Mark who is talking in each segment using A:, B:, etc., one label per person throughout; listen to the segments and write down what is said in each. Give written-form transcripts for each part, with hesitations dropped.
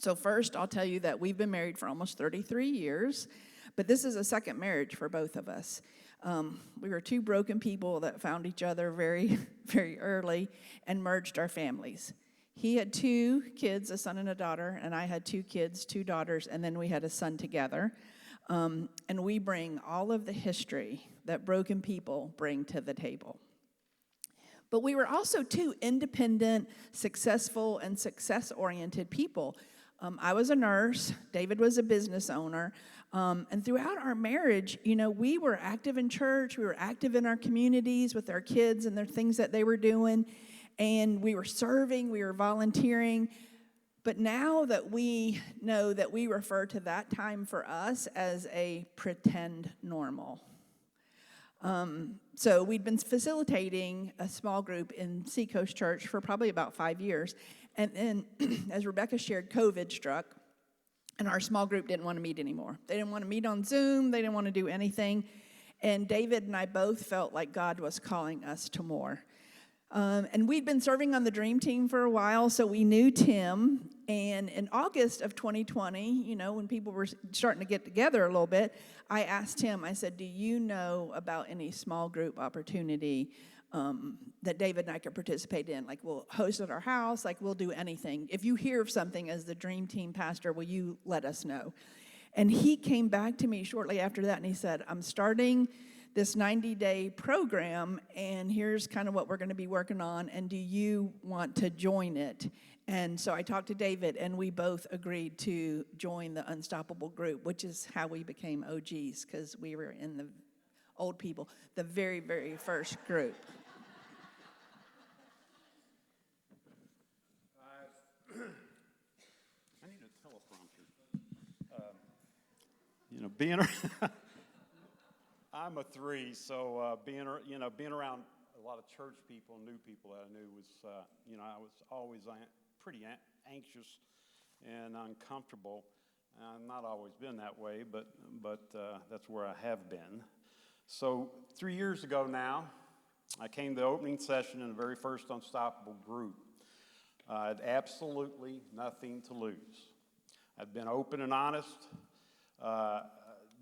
A: So first, I'll tell you that we've been married for almost 33 years, but this is a second marriage for both of us. We were two broken people that found each other very, very early and merged our families. He had two kids, a son and a daughter, and I had two kids, two daughters, and then we had a son together. And we bring all of the history that broken people bring to the table. But we were also two independent, successful, and success-oriented people. I was a nurse. David was a business owner. And throughout our marriage, we were active in church. We were active in our communities with our kids and their things that they were doing. And we were serving. We were volunteering. But now that we know that we refer to that time for us as a pretend normal. So we'd been facilitating a small group in Seacoast Church for probably about 5 years. And then, as Rebecca shared, COVID struck, and our small group didn't want to meet anymore. They didn't want to meet on Zoom. They didn't want to do anything. And David and I both felt like God was calling us to more. And we'd been serving on the Dream Team for a while, so we knew Tim. And in August of 2020, when people were starting to get together a little bit, I asked him, I said, do you know about any small group opportunity that David and I could participate in? Like, we'll host at our house, like, we'll do anything. If you hear of something as the Dream Team pastor, will you let us know? And he came back to me shortly after that, and he said, I'm starting this 90-day program, and here's kind of what we're going to be working on, and do you want to join it? And so I talked to David, and we both agreed to join the Unstoppable group, which is how we became OGs, because we were in the old people, the very, very first group.
B: I need a teleprompter. Being I'm a 3, so being around a lot of church people, new people that I knew was, I was always pretty anxious and uncomfortable. I've not always been that way, but that's where I have been. So 3 years ago now, I came to the opening session in the very first Unstoppable group. I had absolutely nothing to lose. I'd been open and honest,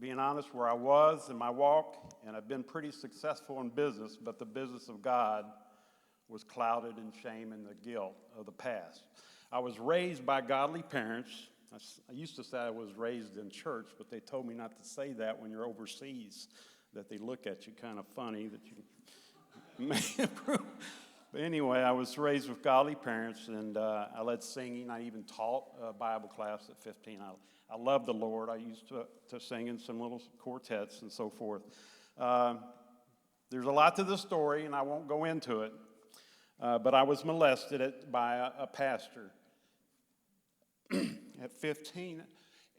B: being honest where I was in my walk, and I've been pretty successful in business, but the business of God was clouded in shame and the guilt of the past. I was raised by godly parents. I used to say I was raised in church, but they told me not to say that when you're overseas, that they look at you kind of funny, that you may improve. But anyway, I was raised with godly parents, and I led singing. I even taught a Bible class at 15. I loved the Lord. I used to sing in some little quartets and so forth. There's a lot to the story, and I won't go into it. But I was molested by a pastor at 15.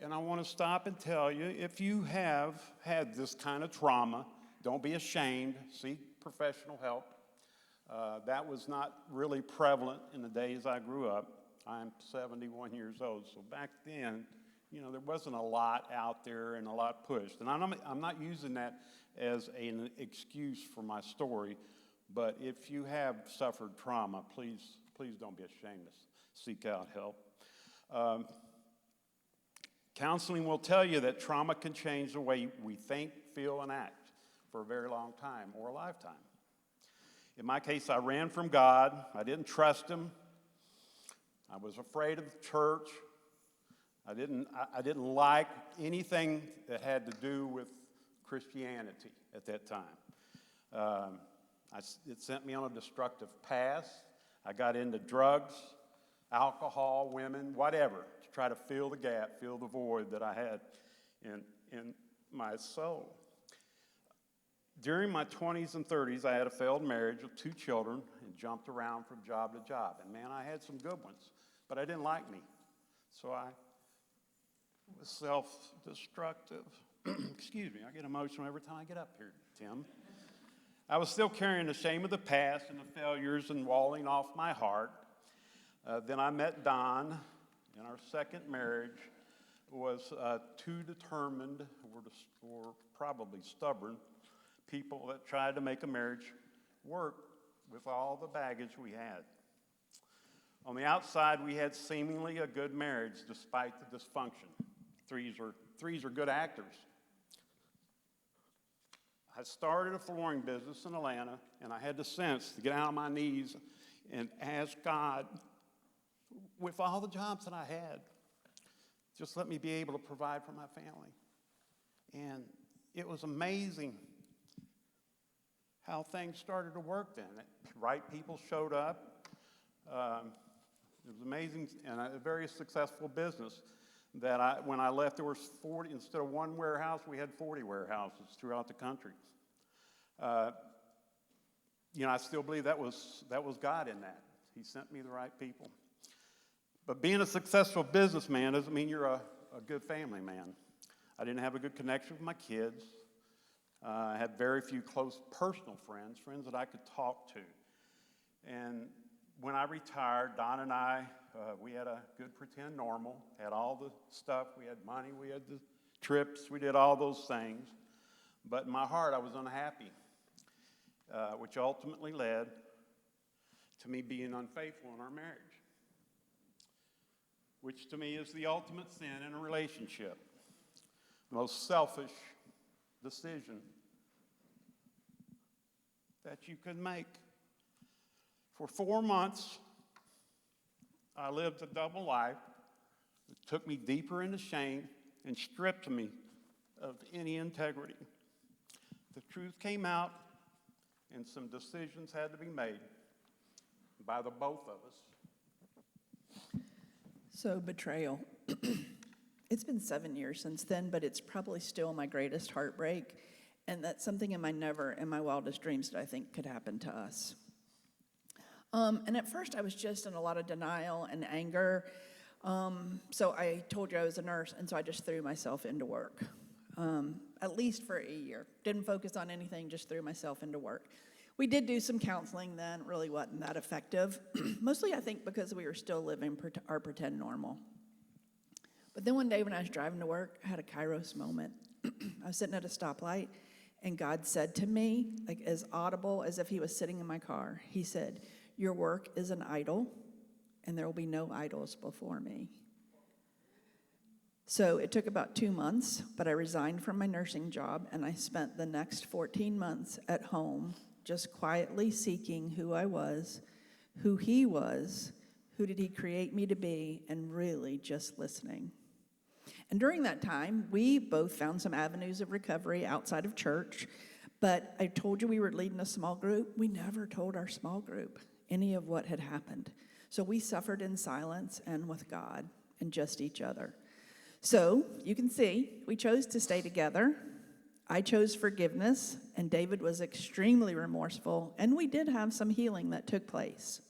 B: And I want to stop and tell you, if you have had this kind of trauma, don't be ashamed. Seek professional help. That was not really prevalent in the days I grew up. I'm 71 years old, so back then, there wasn't a lot out there and a lot pushed. And I'm not using that as an excuse for my story, but if you have suffered trauma, please don't be ashamed to seek out help. Counseling will tell you that trauma can change the way we think, feel, and act for a very long time or a lifetime. In my case, I ran from God. I didn't trust him. I was afraid of the church. I didn't like anything that had to do with Christianity at that time. It sent me on a destructive path. I got into drugs, alcohol, women, whatever, to try to fill the gap, fill the void that I had in my soul. During my 20s and 30s, I had a failed marriage with 2 children and jumped around from job to job. And man, I had some good ones, but I didn't like me. So I was self-destructive. Excuse me, I get emotional every time I get up here, Tim. I was still carrying the shame of the past and the failures and walling off my heart. Then I met Don, and our second marriage was 2 determined, or probably stubborn, people that tried to make a marriage work with all the baggage we had. On the outside, we had seemingly a good marriage despite the dysfunction. Threes are good actors. I started a flooring business in Atlanta, and I had the sense to get out on my knees and ask God, with all the jobs that I had, just let me be able to provide for my family. And it was amazing how things started to work then. Right people showed up. It was amazing and a very successful business that when I left, there was 40, instead of one warehouse, we had 40 warehouses throughout the country. I still believe that was God in that. He sent me the right people. But being a successful businessman doesn't mean you're a good family man. I didn't have a good connection with my kids. I had very few close personal friends that I could talk to. And when I retired, Don and I, we had a good pretend normal, had all the stuff. We had money, we had the trips, we did all those things. But in my heart, I was unhappy, which ultimately led to me being unfaithful in our marriage, which to me is the ultimate sin in a relationship, the most selfish decision that you could make. For 4 months, I lived a double life. It took me deeper into shame and stripped me of any integrity. The truth came out, and some decisions had to be made by the both of us.
A: So, betrayal. It's been 7 years since then, but it's probably still my greatest heartbreak. And that's something in my wildest dreams that I think could happen to us. And at first I was just in a lot of denial and anger. So I told you I was a nurse, and so I just threw myself into work, at least for a year. Didn't focus on anything, just threw myself into work. We did do some counseling then, it really wasn't that effective. Mostly I think because we were still living our pretend normal. But then one day when I was driving to work, I had a Kairos moment. I was sitting at a stoplight, and God said to me, like as audible as if he was sitting in my car, he said, "Your work is an idol, and there will be no idols before me." So it took about 2 months, but I resigned from my nursing job, and I spent the next 14 months at home just quietly seeking who I was, who he was, who did he create me to be, and really just listening. And during that time, we both found some avenues of recovery outside of church, but I told you we were leading a small group. We never told our small group any of what had happened. So we suffered in silence and with God and just each other. So you can see, we chose to stay together. I chose forgiveness, and David was extremely remorseful, and we did have some healing that took place.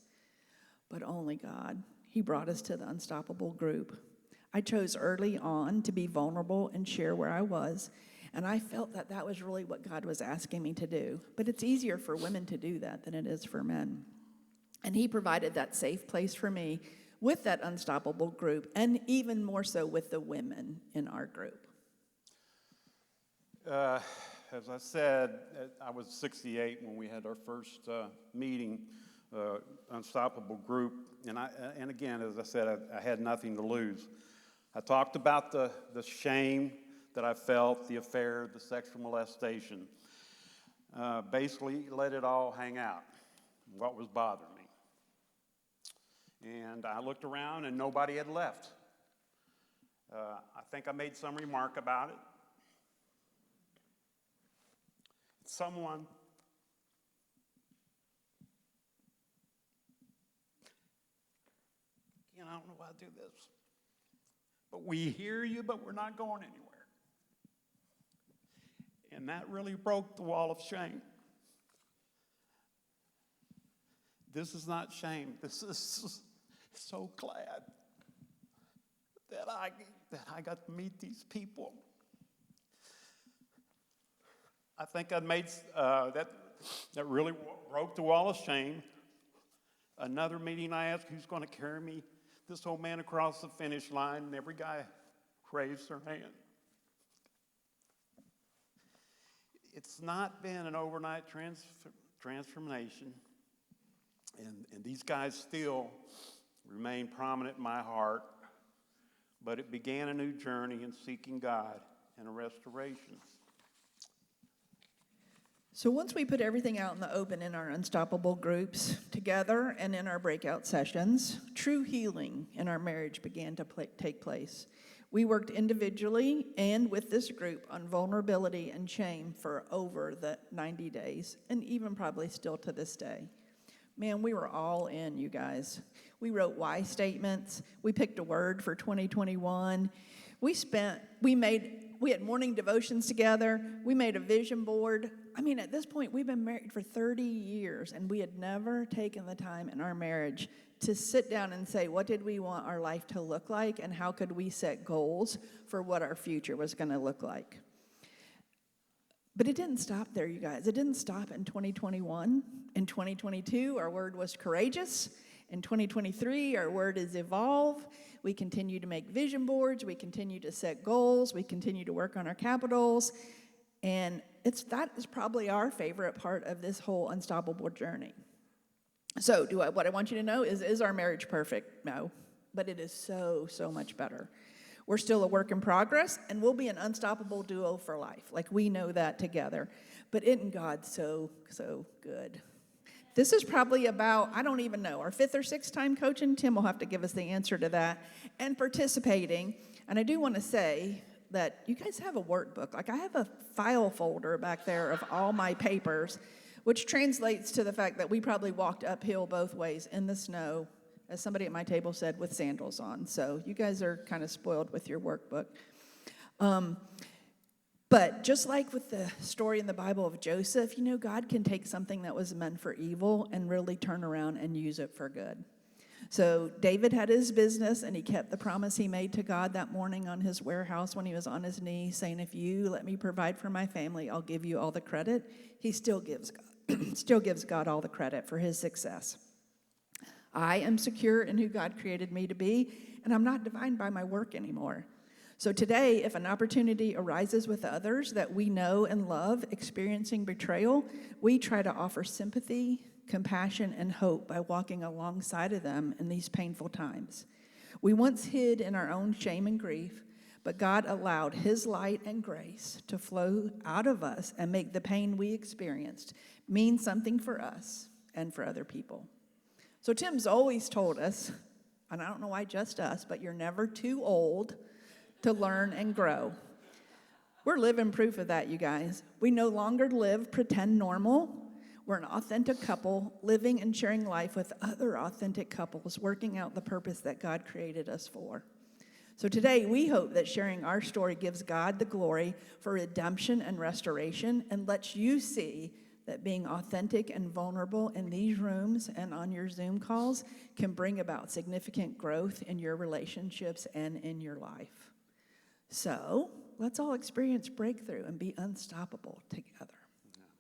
A: But only God. He brought us to the unstoppable group. I chose early on to be vulnerable and share where I was, and I felt that that was really what God was asking me to do. But it's easier for women to do that than it is for men. And he provided that safe place for me with that unstoppable group, and even more so with the women in our group.
B: As I said, I was 68 when we had our first meeting, unstoppable group. And again, as I said, I had nothing to lose. I talked about the shame that I felt, the affair, the sexual molestation. Basically, let it all hang out, what was bothering me. And I looked around, and nobody had left. I think I made some remark about it. Someone I don't know why I do this. But we hear you, but we're not going anywhere. And that really broke the wall of shame. This is not shame. This is so glad that I got to meet these people. I think I made that really broke the wall of shame. Another meeting I asked, who's going to carry me, this old man across the finish line, and every guy raised their hand. It's not been an overnight transformation, and these guys still remained prominent in my heart, but it began a new journey in seeking God and a restoration.
A: So once we put everything out in the open in our unstoppable groups together and in our breakout sessions, true healing in our marriage began to take place. We worked individually and with this group on vulnerability and shame for over the 90 days, and even probably still to this day. Man, we were all in, you guys. We wrote why statements. We picked a word for 2021. We had morning devotions together. We made a vision board. I mean, at this point, we've been married for 30 years, and we had never taken the time in our marriage to sit down and say, what did we want our life to look like, and how could we set goals for what our future was going to look like? But it didn't stop there, you guys. It didn't stop in 2021. In 2022, our word was courageous. In 2023, our word is evolve. We continue to make vision boards. We continue to set goals. We continue to work on our capitals. And that is probably our favorite part of this whole unstoppable journey. So what I want you to know is our marriage perfect? No, but it is so, so much better. We're still a work in progress, and we'll be an unstoppable duo for life. Like, we know that together. But isn't God so, so good? This is probably about, I don't even know, our 5th or 6th time coaching. Tim will have to give us the answer to that. And participating. And I do want to say that you guys have a workbook. Like, I have a file folder back there of all my papers, which translates to the fact that we probably walked uphill both ways in the snow, as somebody at my table said, with sandals on. So you guys are kind of spoiled with your workbook. But just like with the story in the Bible of Joseph, God can take something that was meant for evil and really turn around and use it for good. So David had his business, and he kept the promise he made to God that morning on his warehouse when he was on his knees, saying, if you let me provide for my family, I'll give you all the credit. He still gives God all the credit for his success. I am secure in who God created me to be, and I'm not defined by my work anymore. So today, if an opportunity arises with others that we know and love experiencing betrayal, we try to offer sympathy, compassion, and hope by walking alongside of them in these painful times. We once hid in our own shame and grief, but God allowed his light and grace to flow out of us and make the pain we experienced mean something for us and for other people. So Tim's always told us, and I don't know why just us, but you're never too old to learn and grow. We're living proof of that, you guys. We no longer live pretend normal. We're an authentic couple living and sharing life with other authentic couples, working out the purpose that God created us for. So today, we hope that sharing our story gives God the glory for redemption and restoration, and lets you see that being authentic and vulnerable in these rooms and on your Zoom calls can bring about significant growth in your relationships and in your life. So let's all experience breakthrough and be unstoppable together.